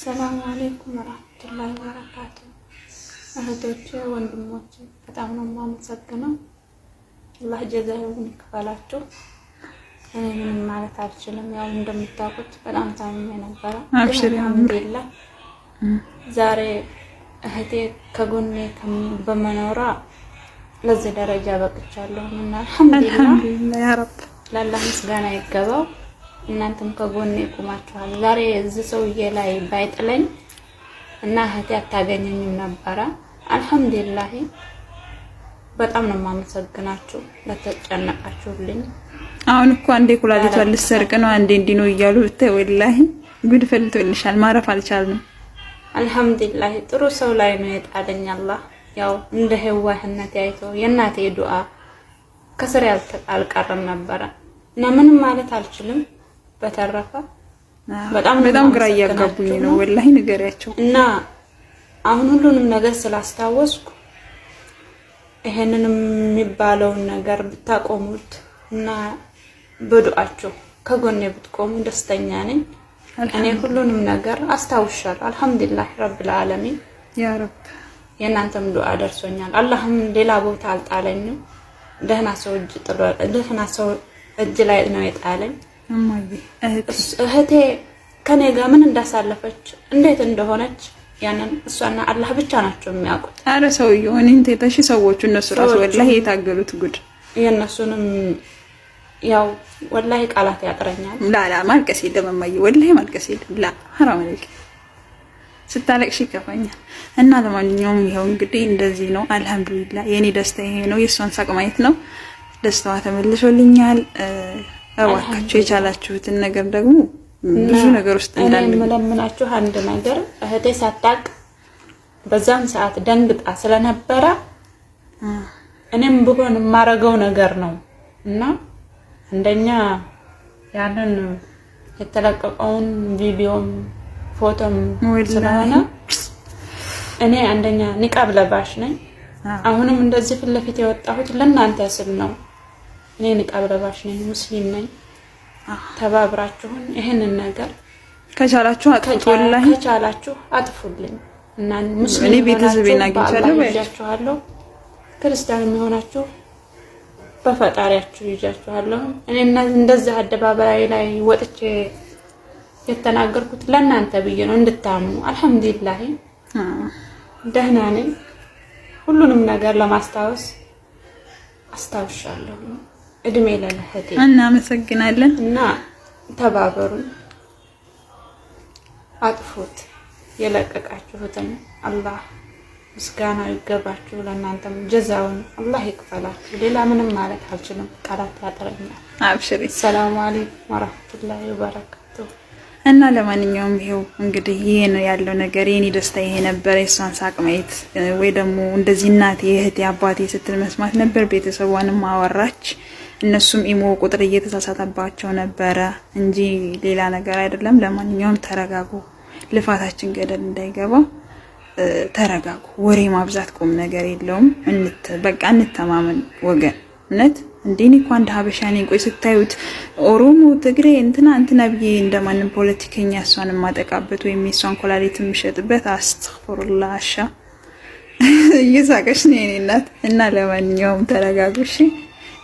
ሰላም አለይኩም ወራህመቱላሂ ወበረካቱ። እህቶቼ ወንድሞቼ በጣም ነው የማመሰግነው። አላህ ጀዛውን ይክፈላችሁ። እኔ ምንም ማለት አልችልም። ያው እንደምታውቁት በጣም ታምሜ ነበረ። አልሐምዱሊላህ ዛሬ እህቴ ከጎኔ በመኖሯ ለዚህ ደረጃ በቅቻለሁ እና አልሐምዱሊላህ ያ ረብ ለአላህ ምስጋና ይገባው። እናንተም ከጎኔ ቆማችኋል። ዛሬ እዚህ ሰውዬ ላይ ባይጥለኝ እና እህቴ አታገኘኝም ነበረ። አልሐምዱሊላህ በጣም ነው የማመሰግናችሁ ለተጨነቃችሁልኝ። አሁን እኮ አንዴ ኩላሊቷን ልትሰርቅ ነው አንዴ እንዲህ ነው እያሉ ብታይ ወላሂ ጉድ ፈልቶልሻል። ማረፍ አልቻልንም። አልሐምዱሊላህ ጥሩ ሰው ላይ ነው የጣለኝ አላህ። ያው እንደ ህዋህነት ያይቶ የእናቴ ዱዓ ከስር አልቀረም ነበረ እና ምንም ማለት አልችልም። በተረፈ በጣም ግራ እያጋቡኝ ነው ወላሂ ንገሪያቸው እና አሁን ሁሉንም ነገር ስላስታወስኩ ይሄንንም የሚባለውን ነገር ብታቆሙት እና በዱዓችሁ ከጎኔ ብትቆሙ ደስተኛ ነኝ። እኔ ሁሉንም ነገር አስታውሻለሁ። አልሐምዱሊላህ ረብል ዓለሚን ያ ረብ የእናንተም ዱዓ ደርሶኛል። አላህም ሌላ ቦታ አልጣለኝም። ደህና ሰው እጅ ላይ ነው የጣለኝ። እህቴ ከኔ ጋር ምን እንዳሳለፈች እንዴት እንደሆነች ያንን እሷና አላህ ብቻ ናቸው የሚያውቁት። አረ ሰውዬው እኔን ተይተሽ ሰዎቹ እነሱ ራሱ ወላሂ የታገሉት ጉድ የነሱንም ያው ወላሂ ቃላት ያጥረኛል። ላላ ማልቀስ የለም እማዬ ወላሂ ማልቀስ የለም። ላ ሐራም ነው ስታለቅሽ ይከፋኛል። እና ለማንኛውም ይሄው እንግዲህ እንደዚህ ነው። አልሐምዱሊላህ የኔ ደስታ ይሄ ነው። የሷን ሳቅ ማየት ነው። ደስታዋ ተመልሶልኛል። እባካችሁ የቻላችሁትን ነገር ደግሞ ብዙ ነገር ውስጥ እንዳለ መለምናችሁ አንድ ነገር እህቴ ሳታቅ በዛም ሰዓት ደንግጣ ስለነበረ እኔም ብሆን የማረገው ነገር ነው እና እንደኛ ያንን የተለቀቀውን ቪዲዮም ፎቶም ስለሆነ እኔ አንደኛ ንቃብ ለባሽ ነኝ። አሁንም እንደዚህ ፊት ለፊት የወጣሁት ለእናንተ ስል ነው። እኔ ንቃብ ለባሽ ነኝ፣ ሙስሊም ነኝ። ተባብራችሁን ይሄንን ነገር ከቻላችሁ አጥፉት፣ ወላሂ ከቻላችሁ አጥፉልኝ እና ሙስሊም እኔ ቤተሰቤን አግኝቻለሁ። ክርስቲያን የሚሆናችሁ በፈጣሪያችሁ ይጃችኋለሁ። እኔ እንደዚህ አደባባይ ላይ ወጥቼ የተናገርኩት ለእናንተ ብዬ ነው እንድታምኑ። አልሐምዱሊላህ ደህና ነኝ። ሁሉንም ነገር ለማስታወስ አስታውሻለሁ። እድሜ ለእህቴ እናመሰግናለን እና ተባበሩን፣ አጥፉት። የለቀቃችሁትን አላህ ምስጋና ይገባችሁ። ለእናንተም ጀዛውን አላህ ይክፈላችሁ። ሌላ ምንም ማለት አልችልም፣ ቃላት ያጥረኛል። አብሽሪ። ሰላም አለይኩም ወራህመቱላሂ ወበረካቱ። እና ለማንኛውም ይሄው እንግዲህ ይሄ ነው ያለው ነገር። የኔ ደስታ ይሄ ነበር። የሷን ሳቅ ማየት ወይ ደግሞ እንደዚህ እናቴ እህቴ አባቴ ስትል መስማት ነበር። ቤተሰቧንም አወራች። እነሱም ኢሞ ቁጥር እየተሳሳተባቸው ነበረ እንጂ ሌላ ነገር አይደለም። ለማንኛውም ተረጋጉ፣ ልፋታችን ገደል እንዳይገባ ተረጋጉ። ወሬ ማብዛት ቁም ነገር የለውም። በቃ እንተማመን ወገን። እውነት እንዴኔ እኮ አንድ ሀበሻ ነኝ። ቆይ ስታዩት ኦሮሞ፣ ትግሬ እንትና ብዬ እንደማንም ፖለቲከኛ እሷን ማጠቃበት ወይም የሷን ኮላሊት የምሸጥበት አስተግፍሩላህ። አሻ እየሳቀሽ ነው የኔ እናት። እና ለማንኛውም ተረጋጉ እሺ።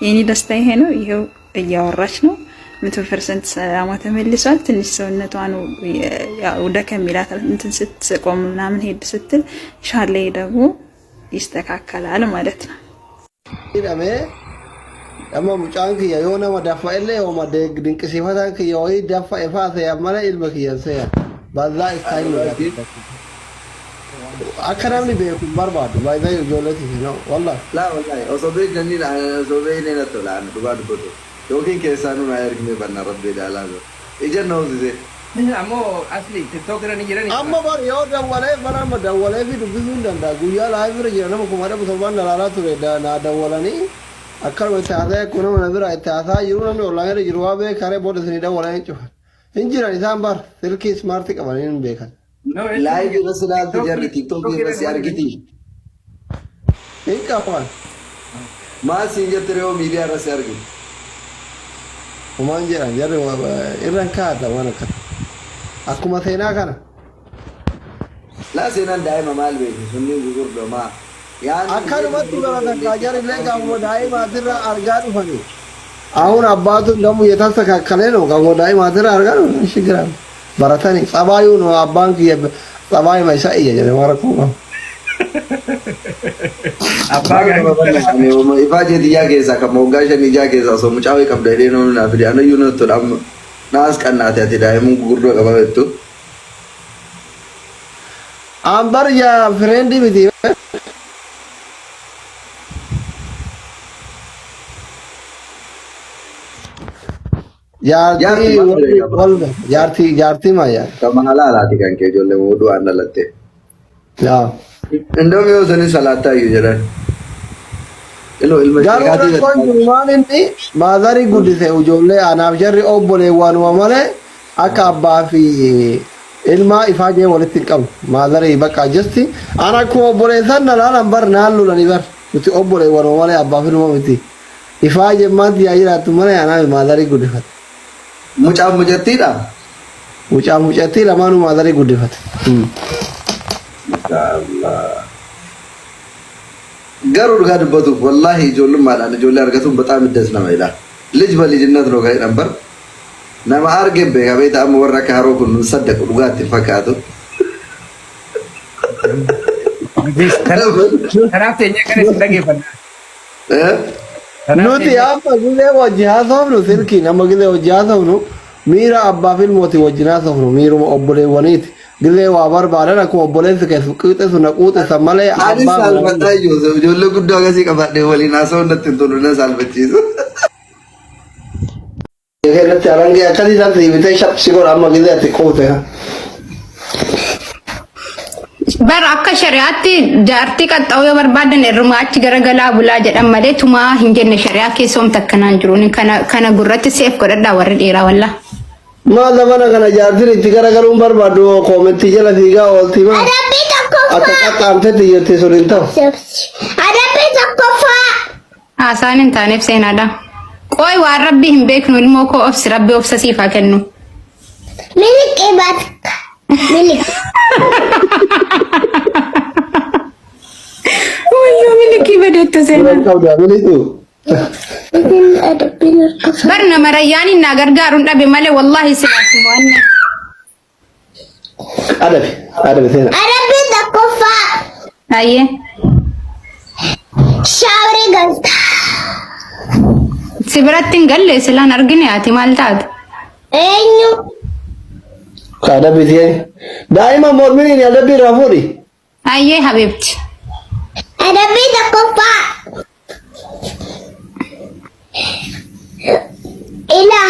የኔ ደስታ ይሄ ነው። ይሄው እያወራች ነው። 100% ሰላሟ ተመልሷል። ትንሽ ሰውነቷ ነው ያው ደከም ይላል እንትን ስትቆም ምናምን ሄድ ስትል ሻሌ ደግሞ ይስተካከላል ማለት ነው። amma mucaan kiyya yoo nama dafa illee yoo madeeg dinqisiifatan kiyya wayii dafa ifaa ta'e mala ilma kiyyan se'a baazaa istaan nu akka namni beeku barbaadu baay'ee ijoolleeti no wallahi osoo beeknanii osoo beeknee na tolaan dhugaa dubbatu yookiin keessaa nu na ergime banna rabbi daalaa ija na hoosise ammoo asli tiktookira ni jirani amma bar yoo dawwalee manama dawwalee fi dubbisuu hin danda'a guyyaa laayivira jira nama kuma dhabu torban dalaalaa ture na dawwalanii akkana taatee kuna mana bira taataa jiru namni ollaanirra jiru waa beekare booda isinii dawwalan cufa hin jiran isaan bar silkii smaartii qabanii hin beekan laayiv irratti ilaaltu jarri tiktookii irratti argiti hin qaban maal siin jette re'oo miidiyaa irratti argiti humaan jedhan jarri irran kaa'ata waan akkana akkuma seenaa kana لا سينا دائما مال بيت سنين بيقول له ما يعني akkanumatti baratan kaajaan illee gaafuma daa'imaatirraa argaa dhufanii አሁን አባቱ ደግሞ የተስተካከለ ነው ከጎዳይ ማድረ አርጋው ሽግራም በረታኒ ጸባዩ ነው አባንክ የጸባይ ማይሳይ የጀመረኩ ነው አባጋ ኢፋጀ ዲያ ጌዛ ከሞጋሸ ዲያ ጌዛ ሰው ሙጫው ይቀብደዴ ነው እና ፍዲያ ነው ዩነቱ ዳም ናስ ቀናት ያቲ ዳይሙ ጉርዶ ቀባበቱ አምበር ያ ፍሬንድ ቢዲ jaartii maayyaa kamaala alaati kan kee ijoollee mooduu aan dhalatte yaa እንደውም የወሰንን ሰላታ ይጀራል jaartii kun waan inni maazarii guddise ijoollee anaaf jarri obboleewwan malee akka abbaa fi ilma ifaajee walitti hin qabu maazarii bakka jesti ana akkuma obboleessan nalaalan bar naallu lani bar nuti obboleewwan malee abbaa fi ilma miti ifaajee maanti yaa jiraattu malee anaaf maazarii guddifate mucaaf mucattiidha mucaaf mucattii lamaanuu maazarii guddifate garuu dhugaa dubbatuuf wallaahi ijoollummaadhaan ijoollee argatuun በጣም ደስ ነው ይላል ልጅ በልጅነት ነው ጋር ነበር nama arge beeka beeta amma warra kaaroo kun saddeq dhugaatti fakkaatu kanaaf teenya kana sin dhageeffanna nuti amma gilee wajji haasofnu silkii nama gilee wajji haasofnu miira abbaa fi ilmooti wajjin haasofnu miiruma obboleewwaniiti gilee waa barbaadan akkuma obboleessi keessu qiixesu na quuxisa malee abbaa saalfattaayyuu ijoollee guddoo agasii qabadhee waliin haasawuu natti hin tolu na saalfachiisu Kennatti arangee akkasii isaan siibitee shabsi godha amma gilee ati quute bar akka shari'aatti jaartii qaxxaa'uu yoo barbaadan irrumaa achi garagalaa bulaa jedhan malee tumaa hin jenne shari'aa keessa homta akkanaan jiruun kana gurratti seef godhadhaa warri dheeraa wallaa. maal mana kana jaartiin itti garagaluun barbaadu koomentii jala fiigaa ooltii maa akka qaxxaamtetti jettee sun hin ta'u. Adabbii tokkoffaa. Haasaan hin taaneef seenaadha. Qooyi waan rabbi hin beeknu ilmoo koo obsi rabbi obsa siifaa kennu. Miliqii baata. Miliqii. Wayyoo miliqii badeettu seenaa. Barna marayyaan innaa gargaaruun dhabe malee wallaahi silaatu mo'anne. Adabi seenaa. Adabbii tokkoffaa. Ayyee. Shaaworii galta. Si biratti hin galle silaan argine ati maal taate? Eenyu. Adabi seenaa. Daa'ima mormini adabbii irraa fuudhi. Ayyee habiibti. Adabbii tokkoffaa. Ila.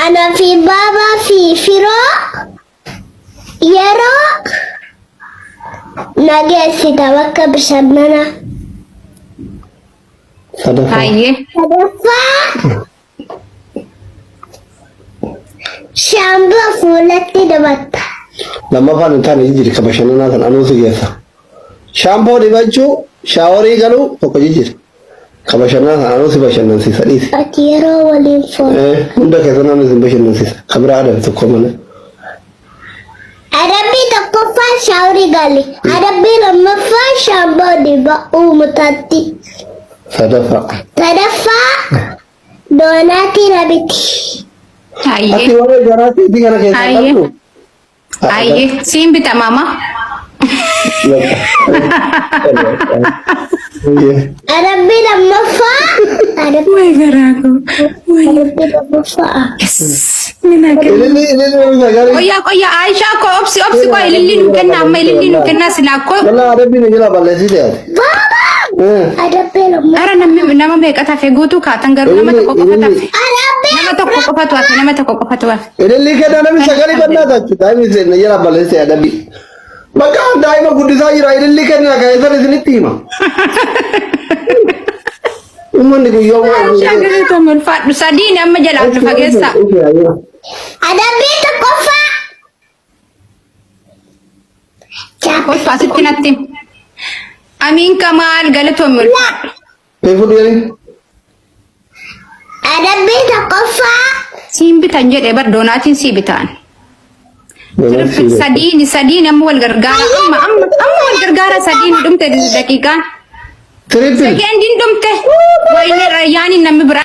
Ana fi baba fi firoo yeroo nageessita bakka bashannana. Ayyee. Sadaffaa shaamboo fuulatti dibatta. Lammaffaan hin taane jijjiiri ka bashannanaa kan anuutu geessa. Shaampoo dibachuu shaaworii galuu tokko jijjiiri. Ka bashannanaa kan anuusi bashannansiisa dhiisi. Ati yeroo waliin foon. Hunda keessa namni sin bashannansiisa. Ka biraa adabi tokko malee. Adabbii tokkoffaa shaaworii gali. Adabbii lammaffaa shaamboo diba'uu mataatti. Sadaffaa doonaatii nabiti. Ayyee. Ati warra garaatii itti kana keessaa qabdu. Ayyee. Siin bita mama. Adabbii lammaffaa. Way garaago. Adabbii lammaffaa. Qoyyaa Aishaa ko obsi ko ililli nu kenna amma ililli nu kenna silaa ko. Walaa adabbii ni jala balleessite ati. Adabbii lammaffaa. Ara nama meeqa tafe guutuu kaatan garuu nama tokko qofa tafe. Nama tokko qofatu hafe nama tokko qofatu hafe. Ililli kenna namni sagalee kennaa tachu daa'imni seenna jala balleessite adabbii. Bakka daa'ima guddisaa jira ililli kenna kan isaan isinitti hima. Uummanni guyyaa Shagirri tomul fadhu sadiin amma jalaa nu fageessa. Adabbii tokkoffaa. Kottu asitti natti. Amiin Kamaal galatoomul fadhu. Keefuudhu jedhani. Adabbii tokkoffaa. Siin bitan jedhee bar doonaatiin sii bitaan. سدين أم والغرغارة أم والغرغارة سدين دمت دقيقة تريبل سكين دين دمت وين رياني نمي برا